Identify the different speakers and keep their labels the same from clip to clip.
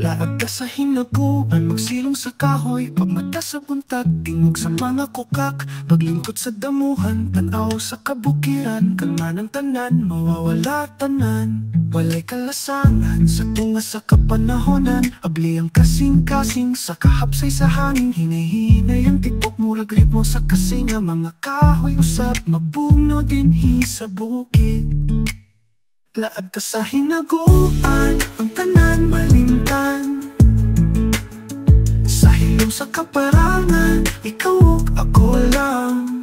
Speaker 1: Laag ka sa hinaguan, magsilong sa kahoy, pagmata sa buntag, tingog sa mga kukak, paglingkod sa damuhan, tanaw sa kabukiran, kalma ng tanan, mawawala tanan. Walay kalasangan sa tunga sa kapanahonan, abli ang kasing-kasing sa kahapsay sa hangin, hinahinay ang tipok murag ritmo sa kasinga, mga kahoy usap, mabuno dinhi sa bukid. Laag ka sa hinaguan, ang tanan malimtan, sa hilom sa kaparangan, ikaw ug ako lang.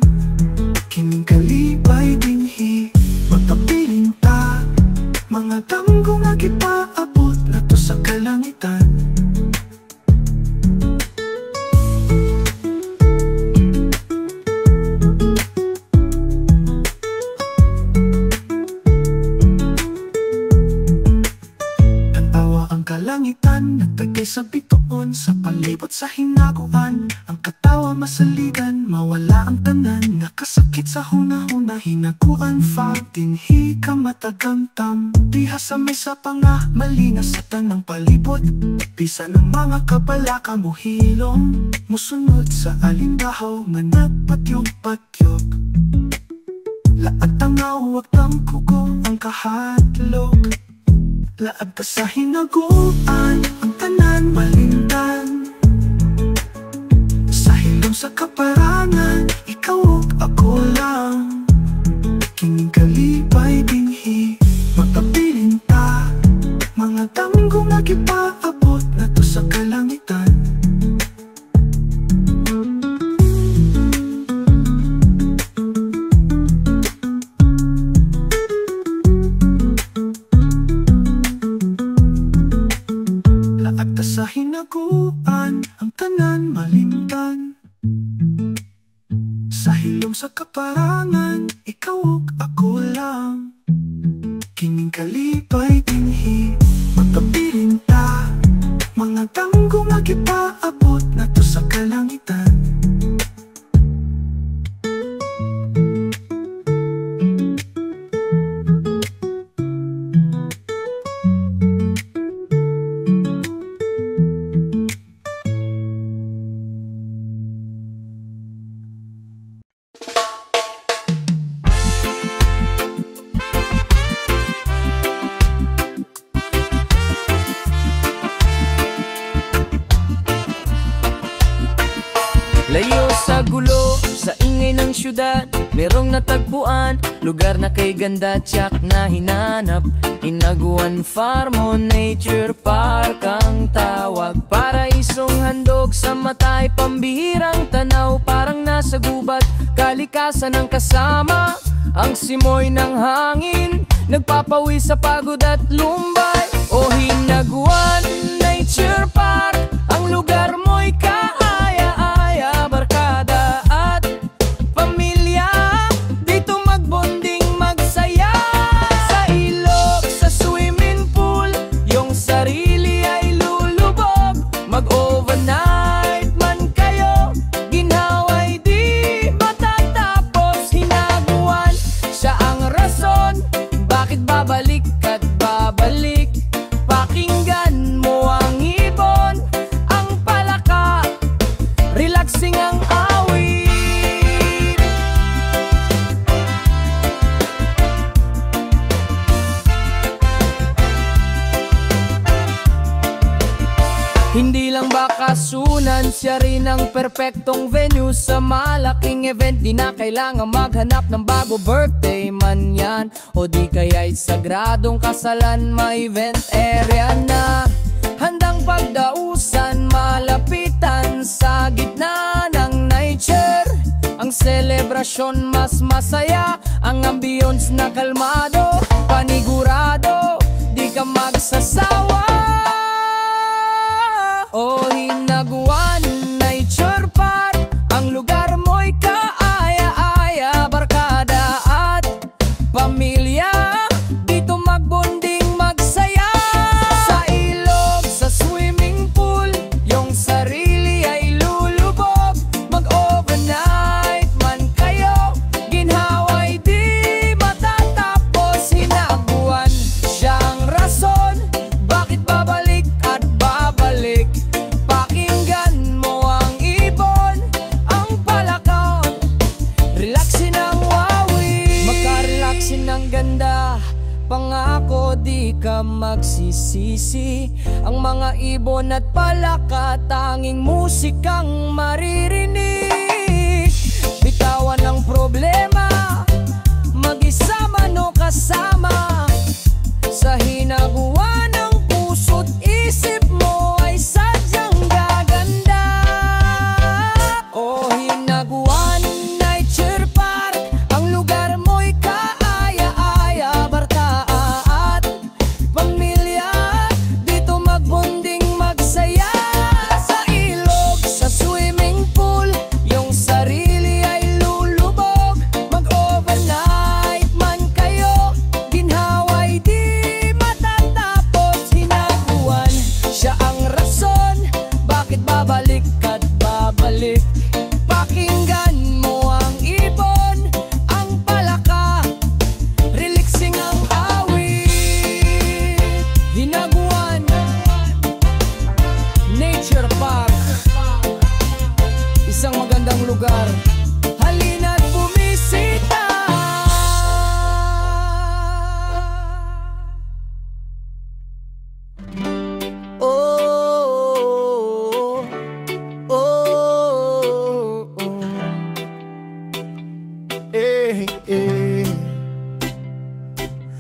Speaker 1: Kining kalipay dinhi, magpapiling ta, mga tanggo nga gipaabot na to sa kalangitan. Kalangitan, nagtagay sa bituon, sa palibot sa hinaguan, ang katawa masaligan, mawala ang tanan, nakasakit sa hunahuna, hinaguan fag, dinhi ka matagamtam, diha sa mesa pa nga, malinas sa tanang palibot, pisa ng mga kabalaka mo hilom, musunod sa alindahaw, nga nagpatyog-patyog. Laat tangaw, wag tang kuko, ang kahatlog. Laag ka sa hinaguan, ang tanan malindan, sa hilom sa kaparangan, ikaw ug ako lang. Kining kalipay dinhi, magpapiling ta, mga tanggo nga gipaabot na to sa kalangitan. Sa hinaguan, ang tanan malimtan, sa hilom sa kaparangan, ikaw ug ako lang. Kining kalipay dinhi, magpapiling ta, mga tanggo nga gipaabot na to sa kalangitan.
Speaker 2: Layo sa gulo, sa ingay ng syudad, merong natagpuan, lugar na kay ganda tiyak na hinanap. Hinaguan Farm o Nature Park ang tawag, paraisong handog sa matay, pambihirang tanaw, parang nasa gubat, kalikasan ang kasama, ang simoy ng hangin, nagpapawi sa pagod at lumbay. O Hinaguan Nature Park, ang lugar mo'y kaaya-aya, barkada at pamilya, dito magbonding magsaya. Sa ilog, sa swimming pool, yung sarili ay lulubog, mag-overnight man kayo, ginhaway di matatapos. Hinaguan, siya ang rason, bakit babalik at babalik. Pakinggan mo ang ibon, ang palaka, relaxing ang awit. Hindi lang bakasunan, siya rin ang perpektong venue sa malaking event. Di na kailangan maghanap ng bago, birthday man yan o di kaya'y sagradong kasalan, may event area na handang pagdausan, malapitan sa gitna ng nature. Ang selebrasyon mas masaya, ang ambience na kalmado, panigurado, di ka magsasawa. O Hinaguan Nature Park, ang lugar mo'y kaaya-aya, barkada at pamilya, dito magbonding magsaya. Sa ilog, sa swimming pool, yung sarili ay lulubog, mag-overnight man kayo, ginhaway di matatapos. pangako di ka magsisisi. Ang mga ibon at palaka, tanging musikang maririnig. Bitawan ang problema, mag-isa man o kasama. Sa hinaguan ng puso't isip mo ay sadyang gaganda. O hinaguan Nature Park, ang lugar mo'y kaaya-aya. Barkada at pamilya, dito magbonding magsaya. Sa ilog, sa swimming pool, yung sarili ay lulubog. Mag-overnight man kayo, ginhawa'y di matatapos. Hinaguan, siya ang rason, bakit babalik at babalik. Pakinggan mo ang ibon, ang palaka, relaxing ang awit. Hinaguan Nature Park, isang magandang lugar, halina't bumisita. Oh, oh, oh, oh.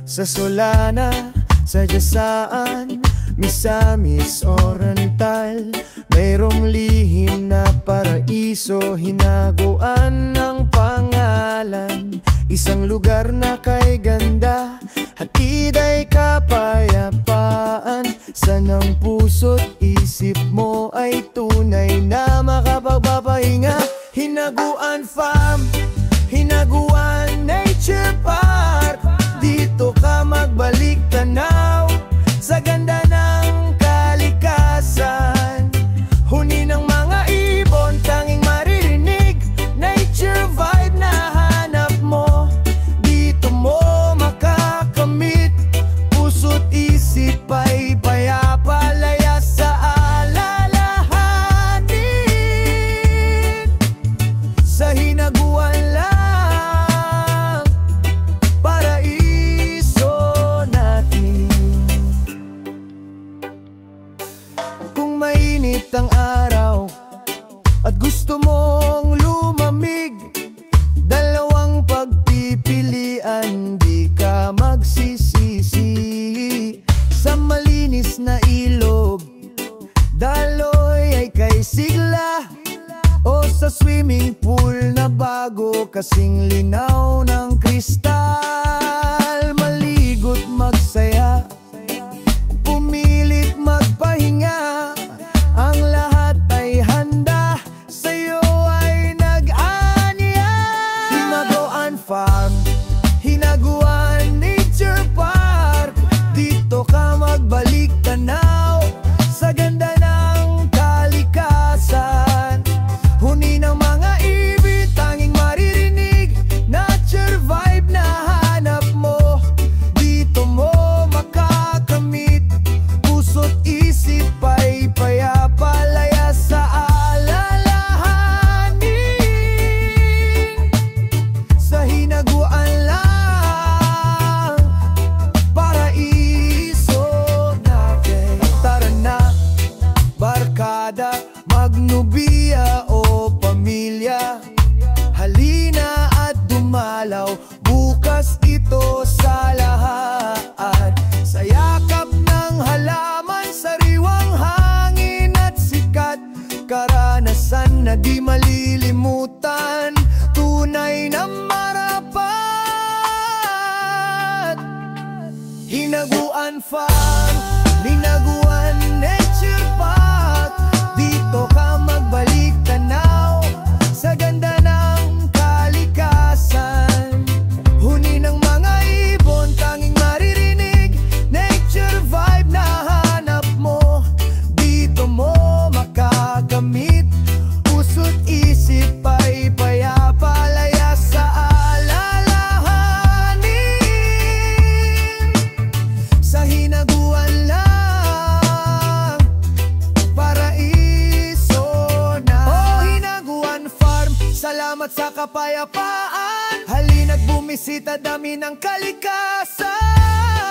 Speaker 1: Sa Solana, sa Jasaan, Misamis, Oriental, mayroong lihim na paraiso. Hinaguan ang pangalan, isang lugar na kay ganda, hatid ay kapayapaan. Sanang puso't isip mo ay tunay na makapagpapahinga. Hinaguan Farm, Hinaguan Nature Park, dito ka magbalik tanaw sa ganda ng kalikasan. Huni ng mga ibon, tanging maririnig. Nature vibe na hanap mo, dito mo makakamit. Puso't isip ay payapa, laya sa alalahanin. Sa hinaguan lang, paraiso natin. Kung mainit ang araw at gusto mong lumamig, dalawang pagpipilian, di ka magsisisi. Sa malinis na ilog, daloy ay kay sigla, o sa swimming pool na bago kasing linaw ng kristal. Maligo't magsaya, pumilit magpahinga, ang lahat ay handa, sa'yo ay nag-aniya. Hinaguan Farm, Hinaguan Nature Park, dito ka magbalik tanaw sa ganda ng kalikasan. Huni ng mga ibig, tanging maririnig. Nature vibe na hanap mo, dito mo makakamit. Puso't isip ay payapa, laya sa alalahanin. Sa hinaguan lang, paraiso natin. Tara na, barkada, magnubiya o pamilya, halina at dumalaw. Bukas ito sa lahat, sa yakap ng halaman, sariwang hangin at sikat. Karanasan na di malilimutan, tunay na marapat. Hinaguan Farm, Hinaguan Nature Park, dito ka magbalik tanaw sa ganda ng kalikasan. Huni ng mga ibon, tanging maririnig. Nature vibe na hanap mo, dito mo makakamit. Puso't isip ay payapa, laya sa alalahanin. Sa hinaguan lang, paraiso na. Oh, Hinaguan Farm, salamat sa kapayapaan. Halina't bumisita, dami ng kalikasan.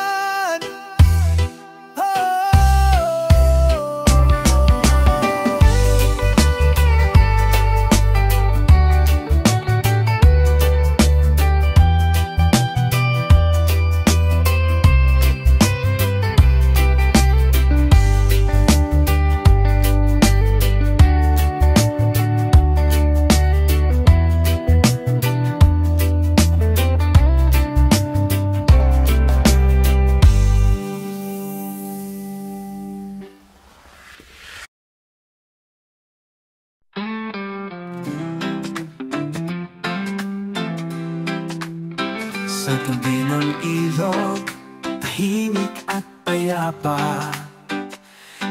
Speaker 1: tahimik at payapa.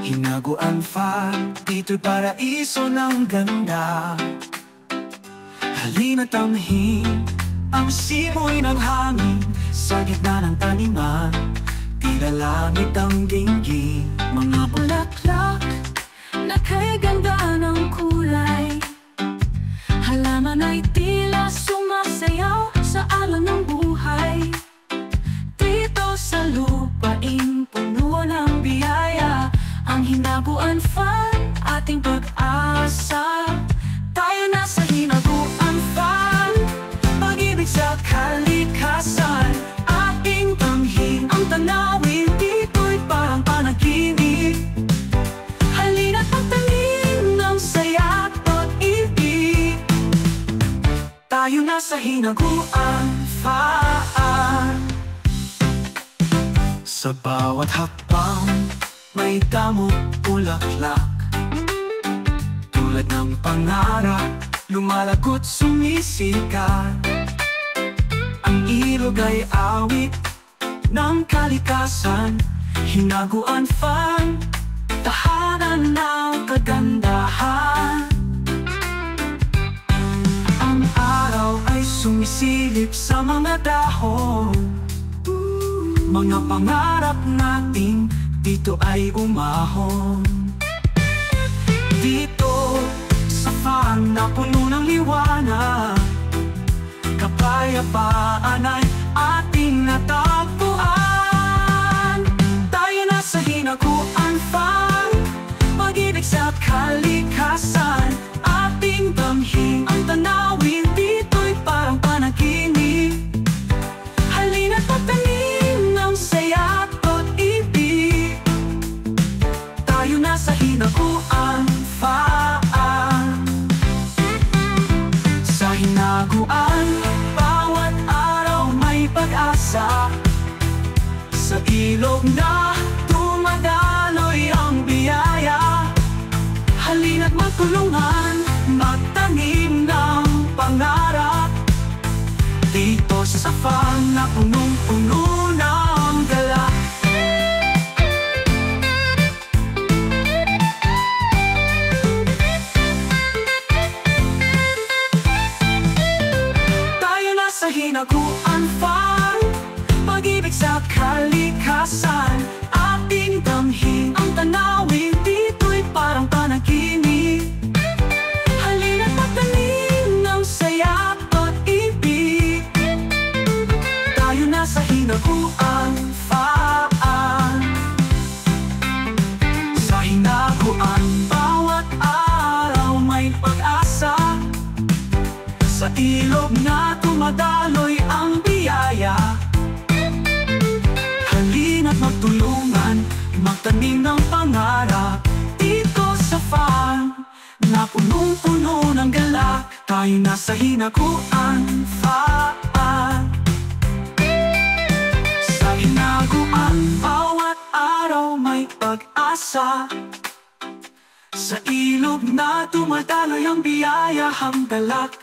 Speaker 1: Hinaguan farm, dito'y paraiso ng ganda. Halina't tamhin ang simoy ng hangin sa gitna ng taniman. Tila langit ang dinggin,
Speaker 3: mga bulaklak na kay ganda ng kulay. Halaman ay tila sumasayaw sa alon ng buhay. Dito sa lupain puno ng biyaya, ang hinaguan farm, ating pag-asa. Tayo na sa hinaguan farm, pag-ibig sa kalikasan. Ating tanghin ang tanawin, dito'y parang panaginip. Halina't magtanim ng saya at pag-ibig. Tayo na sa hinaguan farm.
Speaker 1: Sa bawat hakbang may damot bulaklak. Tulad ng pangarap, lumalagot sumisikat. Ang ilog ay awit ng kalikasan. Hinaguan farm, tahanan ng kagandahan. Ang araw ay sumisilip sa mga dahon. Mga pangarap natin dito ay umahon. Dito sa farm na puno ng liwanag, kapayapaan ay ating natagpuan. Tayo na sa hinaguan farm, pag-ibig sa kalikasan. Ating damhin ang tanawin, dito'y parang panaginip. Halina't magtanim ng saya at pag-ibig. Tayo na sa hinaguan farm. Sa hinaguan, bawat araw may pag-asa. Sa ilog na dumadaloy ang biyaya. Halina't magtulungan, magtanim ng pangarap. Dito sa farm na punong-puno ng galak. Tayo na sa hinaguan farm, pag-ibig sa kalikasan. Ating damhin ang tanawin, dito'y parang panaginip. Halina't magtanim ng saya at pag-ibig. Tayo na sa hinaguan farm. Sa hinaguan, bawat araw may pag-asa. Sa ilog na tumadaloy ang biyaya. Halina't magtulungan, magtanim ng pangarap. Dito sa farm na punong-puno ng galak. Tayo na sa hinaguan farm. Sa hinaguan, bawat araw may pag-asa. Sa ilog na tumadaloy ang biyayahang galak.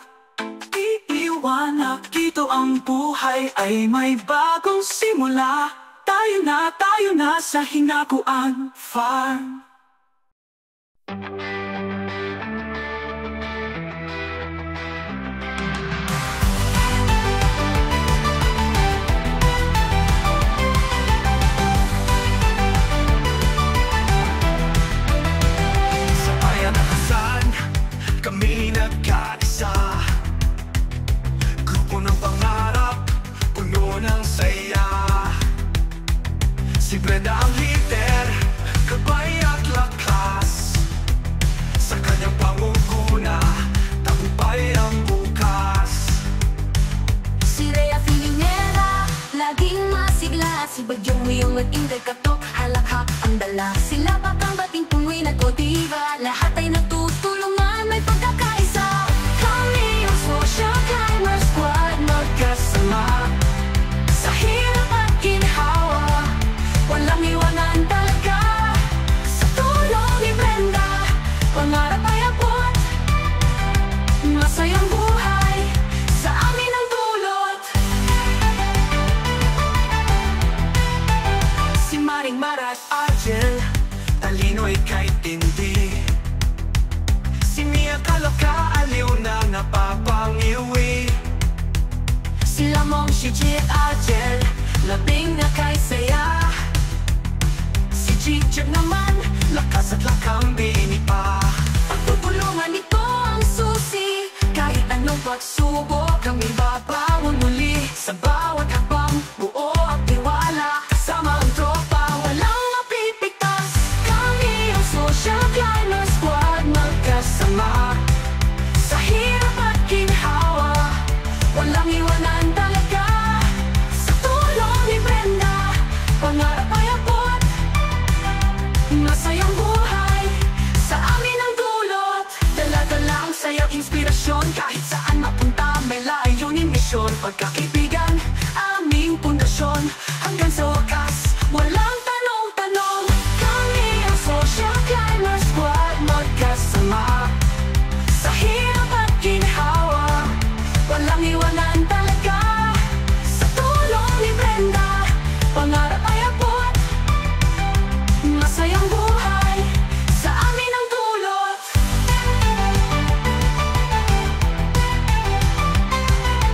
Speaker 1: Iiwanag dito ang buhay ay may bagong simula. Tayo na sa hinaguan farm.
Speaker 4: Sa bayan ng Hasan, kami nagkaisa. Grupo ng pangarap, puno ng saya. Si Brenda ang leader, gabay at lakas. Sa kanyang pangunguna, tagumpay ang bukas.
Speaker 3: Si Rhea Filinera, laging masigla. Si Bagyong Muyong at Inday Katok, halakhak ang dala. Sila Bakang Bating Punguin at Godiva, lahat ay nagtutulungan, may pagkakaisa. Kami ang Social Climber Squad, magkasama. Sa hirap at ginhawa, walang iwanan talaga. Sa tulong ni Brenda, pangarap ay abot. Masayang buhay, sa amin ang dulot.
Speaker 4: Aling Mara at Argel, talino'y kahit tindi. Si Mia Kaloka, aliw na napapangiwi.
Speaker 3: Sila mong si G at Argel, labing na kay saya. Si Jig naman,
Speaker 4: Lakas at lakambini pa.
Speaker 3: pagtutulungan ito ang susi. Kahit anong pagsubok, kami babangon muli. Sa bawat habang buo at tiwala, kasama ang tropa, walang mapipigtas. Kami ang Social Climber Squad, magkasama. Sa hirap at ginhawa, walang iwanan talaga. Sa tulong ni Brenda, pangarap ay abot. Masayang buhay, sa amin ang dulot. Dala-dala ang sayaw, inspirasyon. Kahit saan mapunta, may layunin, misyon. Pagkakaibigan, aming pundasyon. Hanggang sa wakas, walang tanong-tanong. Kami ang Social Climber Squad, magkasama. Sa hirap at ginhawa, walang iwanan talaga. Sa tulong ni Brenda, pangarap ay abot. Masayang buhay, sa amin ang dulot.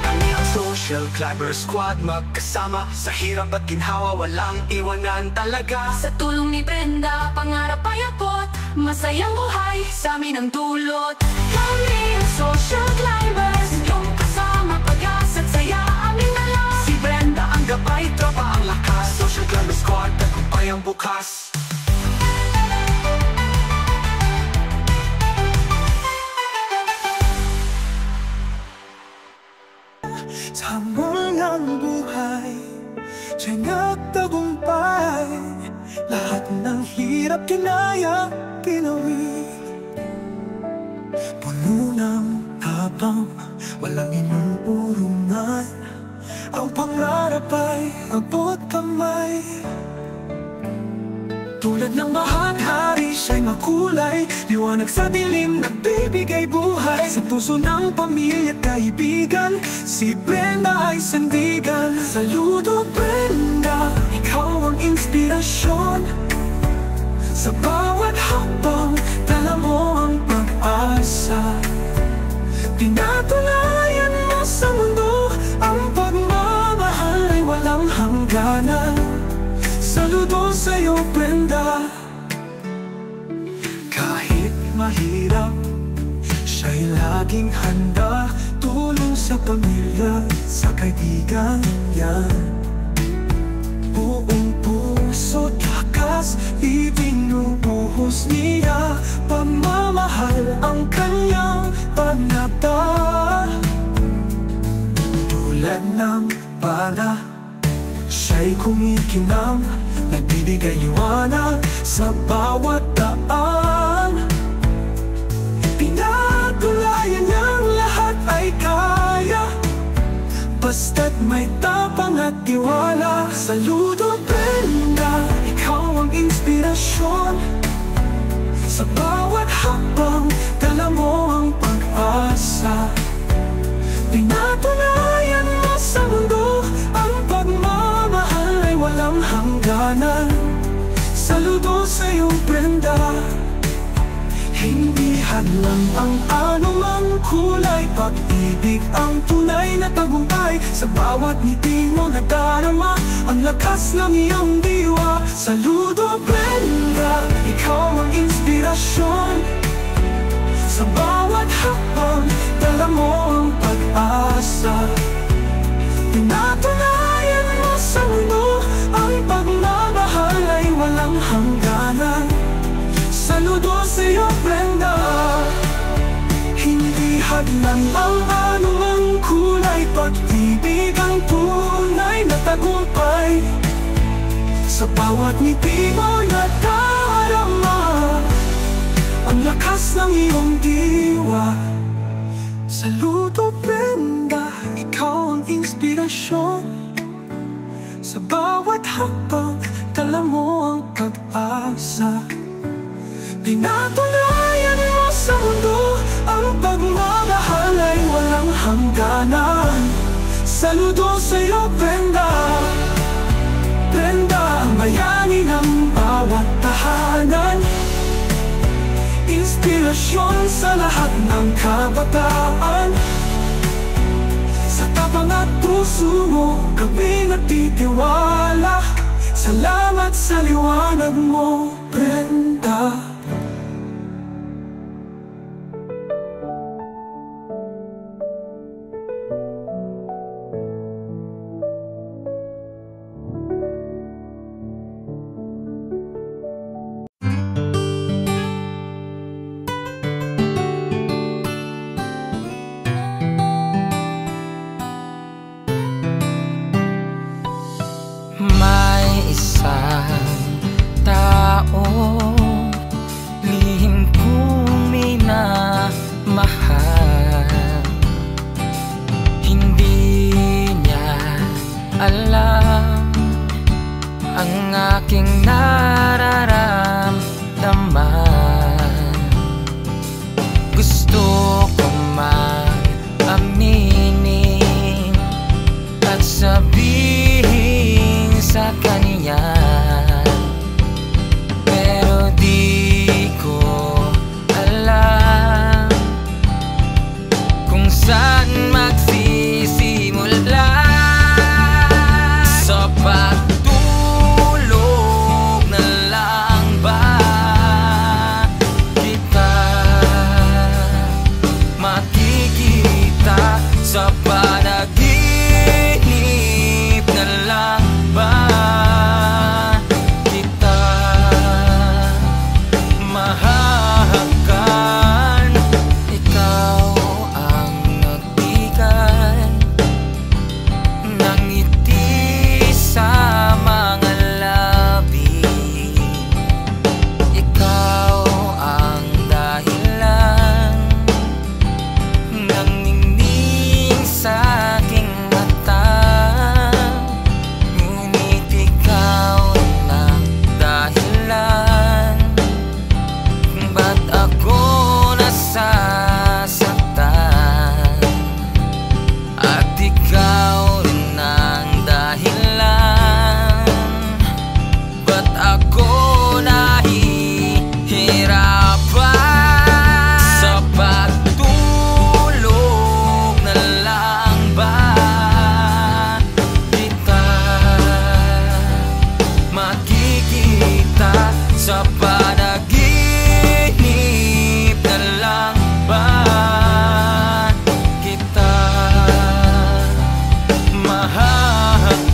Speaker 4: Kami ang Social Climber Squad, magkasama. Sa hirap at ginhawa, walang iwanan talaga.
Speaker 3: Sa tulong ni Brenda, pangarap ay abot. Masayang buhay, sa amin ang dulot. Kami ang Social Climbers, yung kasama, pag-asa at saya aming dala.
Speaker 4: Si Brenda ang gabay, tropa ang lakas. Social Climber Squad, tagumpay ang bukas.
Speaker 1: Sa hamon ng buhay, siya'y nagtagumpay. Lahat ng hirap kinaya, ginawi. Puno ng tapang, walang inuurungan. Ang pangarap ay abot kamay. Tulad ng bahaghari, siya'y makulay. Liwanag sa dilim, nagbibigay buhay. Sa puso ng pamilya at kaibigan, si Brenda ay sandigan. Saludo Brenda, ikaw ang inspirasyon. Sa bawat hakbang, dala mo ang pag-asa. Tinatulayan mo sa mundo, ang pagmamahal ay walang hangganan. Saludo sa'yo, Brenda. Kahit mahirap, siya'y laging handa. Tulong sa pamilya, sa kaibigan yan. Buong puso't lakas, ibinubuhos niya. Pagmamahal ang kanyang panata. Tulad ng bala, siya'y kumikinang, nagbibigay liwanag sa bawat daan. Pinatulayan niyang lahat ay kaya, basta't may tapang at tiwala. Saludo Brenda, ikaw ang inspirasyon. Sa bawat hakbang, dala mo ang pag-asa. Pinatulayan mo sa mundo, ang pagmamahal ay walang hangganan. Saludo sa'yo, Brenda. Hindi hadlang ang anumang kulay, pag-ibig ang tunay na tagumpay. Sa bawat ngiti mo nadarama ang lakas ng iyong diwa. Saludo Brenda, ikaw ang inspirasyon. Sa bawat hakbang, dala mo ang pag-asa. Pinatunayan mo sa mundo, ang pagmamahal ay walang hangganan. Saludo sa'yo, Brenda. Hindi hadlang ang anumang kulay, pag-ibig ang tunay na tagumpay. Sa bawat ngiti mo nadarama ang lakas ng iyong diwa. Saludo Brenda, ikaw ang inspirasyon. Sa bawat hakbang, dala mo ang pag-asa. Pinatunayan mo sa mundo, ang pagmamahal ay walang hangganan. Saludo sa'yo, Brenda. Brenda, ang bayani ng lahat ng kabataan. Sa tapang at puso mo kami nagtitiwala. Salamat sa liwanag mo, Brenda.
Speaker 2: May isang tao lihim kong minamahal. Hindi niya alam ang aking nararamdaman. Gusto ko mang aminin at sabihin sa kanya, pero di ko alam kung saan magsisimula. Sa pagtulog na lang ba kita makikita? Sa panaginip na lang ba kita mahahagan? Ikaw ang nagbigay ng ngiti sa mga labi. Ikaw ang dahilan ng ningning sa aking mata. Ngunit ikaw ang dahilan ba't ako nasasaktan? At ikaw rin ang dahilan ba't ako nahihirapan? Sa pagtulog na lang ba kita makikita? Sa panaginip na lang ba kita mahahagan?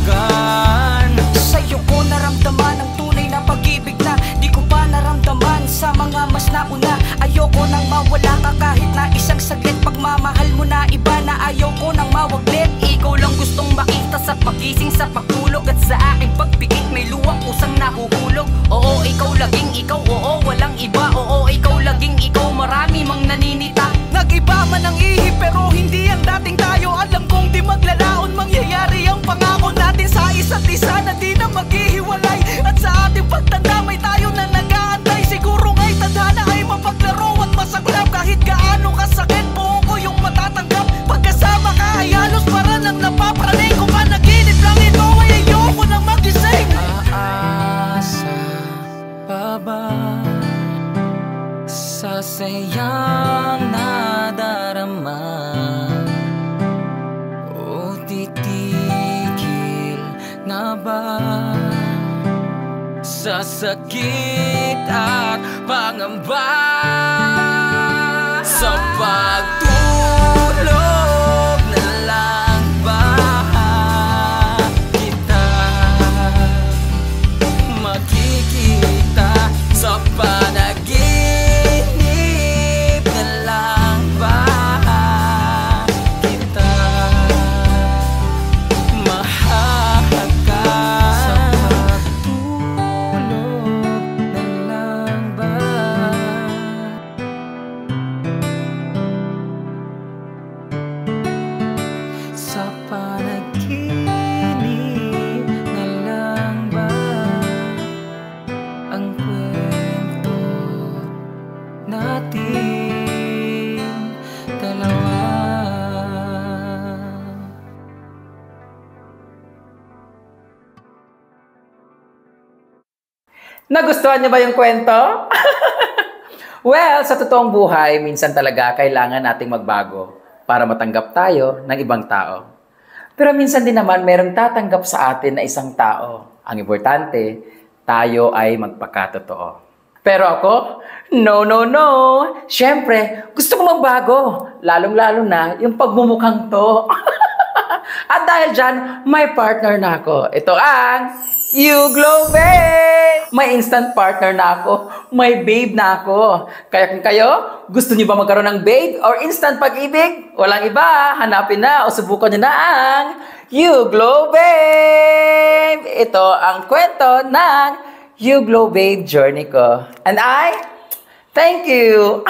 Speaker 2: Sa'yo ko naramdaman ang tunay na pag-ibig na di ko pa naramdaman sa mga mas nauna. Ayoko nang mawala ka kahit na isang saglit. Pagmamahal mo na iba na ayoko nang mawaglit. Ikaw lang gustong makita sa pagising, sa pagtulog, at sa aking pagpikit may luwang kusang nahuhulog. Oo, ikaw laging ikaw, oo, walang iba. Oo, ikaw laging ikaw, marami mang naninita. Nag-iba man ang ihi pero hindi ang dating tayo. Alam kong di maglalaon, mangyayari ang pangako natin sa isa't isa na di na maghihiwalay. At sa ating pagtanda may tayo na nag-aantay. Siguro nga'y tadhana ay mapaglaro at masaklap. Kahit gaano kasakit, buo ko yung matatanggap. Pagkasama ka ay halos para nang napapraning. Kung panaginip lang ito ay ayoko nang magising. Aasa pa ba sa sayang nadarama? O titigil na ba sa sakit at pangamba? Sa pagtulog na lang ba kita makikita? Sa panaginip na lang ba kita mahahagan? Sa pagtulog na lang ba? Sa panaginip na lang ba ang kwento nating dalawa?
Speaker 5: Nagustuhan niyo ba yung kwento? Well, sa totoong buhay, minsan talaga kailangan nating magbago para matanggap tayo ng ibang tao. Pero minsan din naman merong tatanggap sa atin na isang tao. Ang importante, tayo ay magpakatotoo. Pero ako, no, no, no. Siyempre, gusto ko magbago. Lalong-lalo na yung pagmumukhang to. At dahil dyan, may partner na ako. Ito ang YouGlow Babe! May instant partner na ako. May babe na ako. Kaya kung kayo, gusto niyo ba magkaroon ng babe or instant pag-ibig? Walang iba, hanapin na o subukan niyo na ang YouGlow Babe! Ito ang kwento ng YouGlow Babe journey ko. And I, thank you!